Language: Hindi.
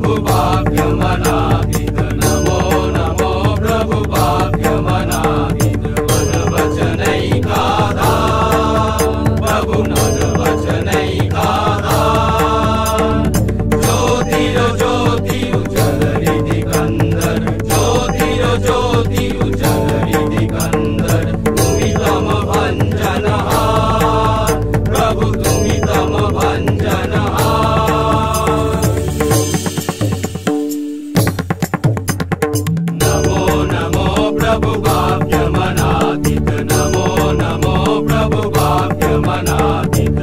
प्रभु भाग्यमनादित नमो नमो प्रभु भाग्यमनादित मन वचनैकाधार प्रभु मन वचनैकाधार ज्योतिरो ज्योति उज्जल रिदिकंदर ज्योतिरो ज्योति उज्जल रिदिकंदर तुम्ही तम भंजनहार प्रभु तुम्ही तम भंजनहार नमो नमो प्रभु भाग्यमनादित नमो नमो प्रभु भाग्यमनादित